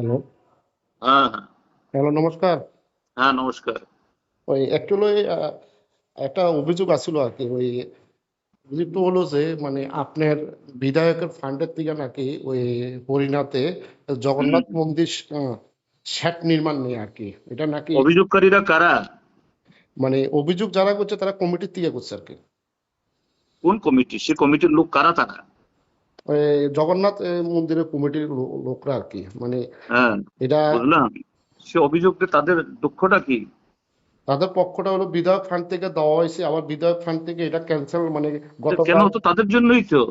Hello, হ্যাঁ, হ্যাঁ। Hello নমস্কার। হ্যাঁ, নমস্কার। ওই অ্যাকচুয়ালি একটা অভিযোগ আছিল আরকি। ওই অভিযোগটা হলো যে মানে আপনার বিধায়কের ফান্ডের থেকে নাকি ওই হরিণাতে হুম, জগন্নাথ মন্দির শ্যাট নির্মাণ নিয়ে আরকি। এটা নাকি অভিযোগকারীরা কারা? মানে অভিযোগ যারা করছে তারা কমিটির থেকে করছে আরকি। কোন কমিটি? সে কমিটির লোক কারা তারা? ওই জগন্নাথ মন্দিরের কমিটির লোকরা আরকি। মানে হ্যাঁ, এটা বুঝলাম। সে অভিযোগটা তাদের দুঃখটা কি? তাদের পক্ষটা হলো বিধায়ক ফান্ড থেকে দেওয়া হয়েছে। আবার বিধায়ক ফান্ড থেকে এটা ক্যান্সেল মানে কেন? গতকাল তো তাদের জন্যই তো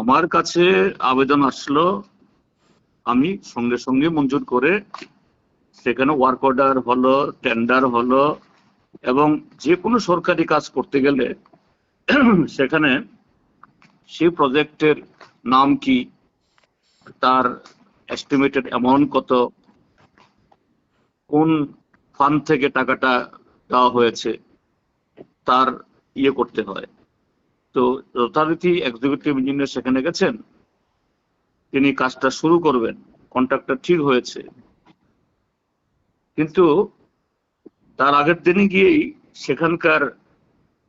আমার কাছে আবেদন আসলো, আমি সঙ্গে সঙ্গে মঞ্জুর করে সেখানে ওয়ার্ক অর্ডার হলো, টেন্ডার হলো, এবং যে কোনো সরকারি কাজ করতে গেলে সেখানে সেই প্রজেক্টের নাম কি, তার এস্টিমেটেড অ্যামাউন্ট কত, কোন ফান্ড থেকে টাকাটা দেওয়া হয়েছে, তার করতে হয়। তো যথারীতি এক্সিকিউটিভ ইঞ্জিনিয়ার সেখানে গেছেন, তিনি কাজটা শুরু করবেন, কন্ট্রাক্টটা ঠিক হয়েছে, কিন্তু তার আগের দিনই গিয়েই সেখানকার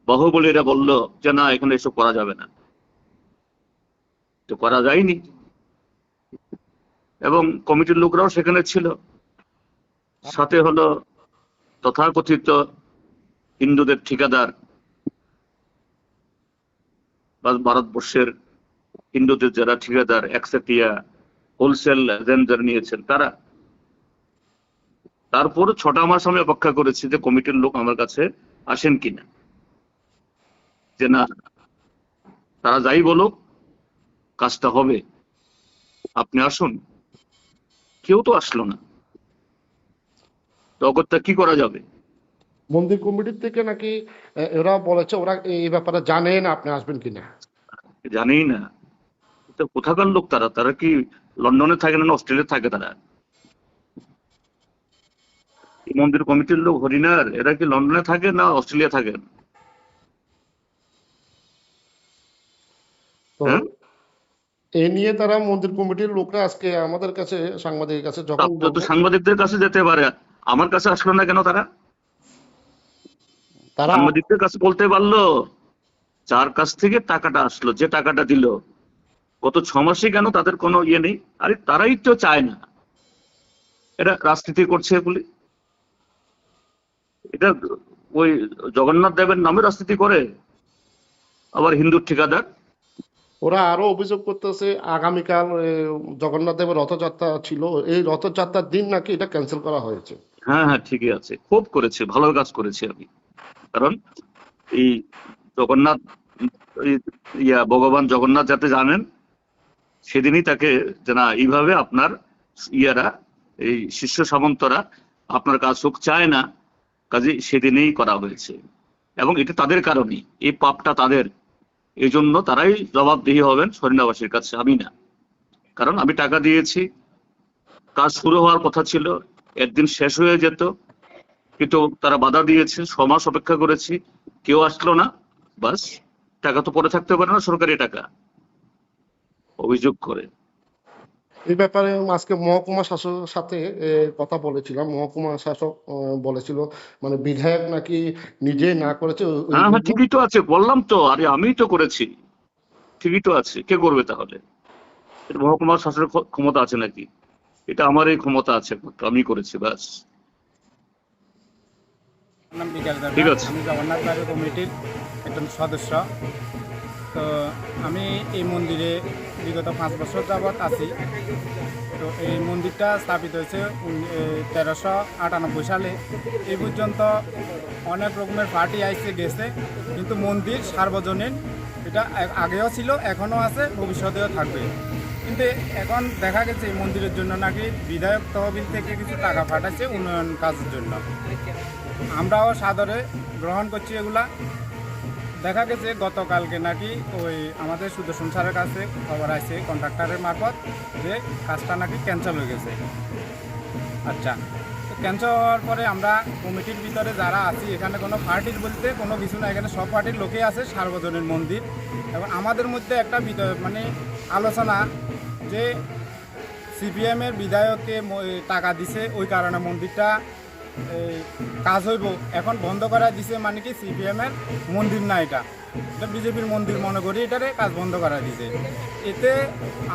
বাহুবলীরা বলল যে না, এখানে এসব করা যাবে না। তো করা যায়নি, এবং কমিটির লোকরাও সেখানে ছিল। সাথে হলো তথাকথিত হিন্দুদের ঠিকাদার বা ভারতবর্ষের হিন্দুদের যারা ঠিকাদার একচেটিয়া হোলসেল এজেন্ট যারা নিয়েছেন তারা। তারপর 6টা মাস আমি অপেক্ষা করেছি যে কমিটির লোক আমার কাছে আসেন কিনা, যে না, তারা যাই বলুক কাজটা হবে, আপনি আসুন। কেউ তো আসলো না। তো অগত্যা কি করা যাবে? মন্দির কমিটির থেকে নাকি এরা বলেছে ওরা এই ব্যাপারে জানে না আপনি আসবেন কিনা। জানেই না। তো কোথাকার লোক তারা? তারা কি লন্ডনে থাকে না অস্ট্রেলিয়া থাকে তারা? এই মন্দির কমিটির লোক হরিনার এরা কি লন্ডনে থাকে না অস্ট্রেলিয়া থাকেন? তো হ্যাঁ, এ নিয়ে তারা মন্দির কমিটির লোকরা আজকে আমাদের কাছে সাংবাদিকের কাছে যখন প্রাপ্ত তো বলবো সাংবাদিকদের কাছে যেতে পারে। আমার কাছে আসলো না কেন তারা? তারা সাংবাদিকদের কাছে বলতে পারলো, যার কাছ থেকে টাকাটা আসলো, যে টাকাটা দিল, গত 6 মাসে কেন তাদের কোনো নেই? আরে তারাই তো চায় না, এটা রাজনীতি করছে বলে। এটা ওই জগন্নাথ দেবের নামে রাজনীতি করে, আবার হিন্দুর ঠিকাদার। ওরা আরো অভিযোগ করতেছে আগামীকাল জগন্নাথ দেবের রথযাত্রা ছিল, এই রথযাত্রার দিন নাকি এটা ক্যান্সেল করা হয়েছে। হ্যাঁ, হ্যাঁ, ঠিকই আছে, খুব করেছে, ভালো কাজ করেছে আমি। কারণ এই জগন্নাথ, এই ভগবান জগন্নাথ যাতে জানেন, সেদিনই তাকে যে না, এইভাবে আপনার ইয়ারা, এই শিষ্য সামন্তরা আপনার কাজ হোক চায় না, কাজে সেদিনেই করা হয়েছে। এবং এটা তাদের কারণেই, এই পাপটা তাদের। এই জন্য তারাই জবাবদিহি হবেন হরিণাবাসীর কাছে, আমি না। কারণ আমি টাকা দিয়েছি, কাজ শুরু হওয়ার কথা ছিল, একদিন শেষ হয়ে যেত, কিন্তু তারা বাধা দিয়েছে। 6 মাস অপেক্ষা করেছি, কেউ আসলো না। বাস, টাকা তো পরে থাকতে পারে না, সরকারি টাকা, অভিযোগ করে। এই ব্যাপারে আজকে মহকুমা শাসকের সাথে কথা বলেছিলাম। মহকুমা শাসক বলেছিল মানে বিধায়ক নাকি নিজে না করেছে ওই হ্যাঁ, হ্যাঁ, জন্য। ঠিকই তো আছে, বললাম তো, আরে আমিই তো করেছি। ঠিকই তো আছে, কে করবে তাহলে? এটা মহকুমার শাসনের ক্ষমতা আছে নাকি? এটা আমার এই ক্ষমতা আছে, আমি করেছি, ব্যাস। আমার নাম বিকাশ ঠিক দরকার। আছে। আমি জগন্নাথ বাড়ি কমিটির একজন সদস্য। তো আমি এই মন্দিরে বিগত 5 বছর যাবৎ আছি। তো এই মন্দিরটা স্থাপিত হয়েছে 1398 সালে। এই পর্যন্ত অনেক রকমের পার্টি আইসে গেছে, কিন্তু মন্দির সার্বজনীন। এটা আগেও ছিল, এখনও আছে, ভবিষ্যতেও থাকবে। কিন্তু এখন দেখা গেছে এই মন্দিরের জন্য নাকি বিধায়ক তহবিল থেকে কিছু টাকা পাঠাচ্ছে উন্নয়ন কাজের জন্য। আমরাও সাদরে গ্রহণ করছি এগুলা। দেখা গেছে গতকালকে নাকি ওই আমাদের সুদর্শন স্যারের কাছে খবর আছে কন্ট্রাক্টরের মারফত যে কাজটা নাকি ক্যান্সেল হয়ে গেছে। আচ্ছা, তো ক্যান্সেল হওয়ার পরে আমরা কমিটির ভিতরে যারা আছি, এখানে কোনো পার্টির বলতে কোনো কিছু না, এখানে সব পার্টির লোকেই আছে, সার্বজনীন মন্দির। এবং আমাদের মধ্যে একটা মানে আলোচনা যে সিপিএমের বিধায়ককে টাকা দিছে, ওই কারণে মন্দিরটা কাজ হইব। এখন বন্ধ করা দিছে মানে কি সিপিএমের মন্দির না, এটা বিজেপির মন্দির মনে করি, এটারে কাজ বন্ধ করা দিছে। এতে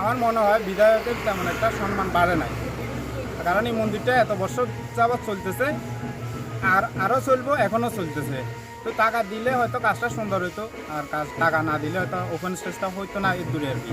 আমার মনে হয় বিধায়কের তেমন একটা সম্মান বাড়ে নাই, কারণ এই মন্দিরটা এত বছর যাবৎ চলতেছে, আর আরও চলবো, এখনও চলতেছে। তো টাকা দিলে হয়তো কাজটা সুন্দর হইতো, আর টাকা না দিলে হয়তো ওপেন স্টেজটা হইতো না, এর দূরে আর কি।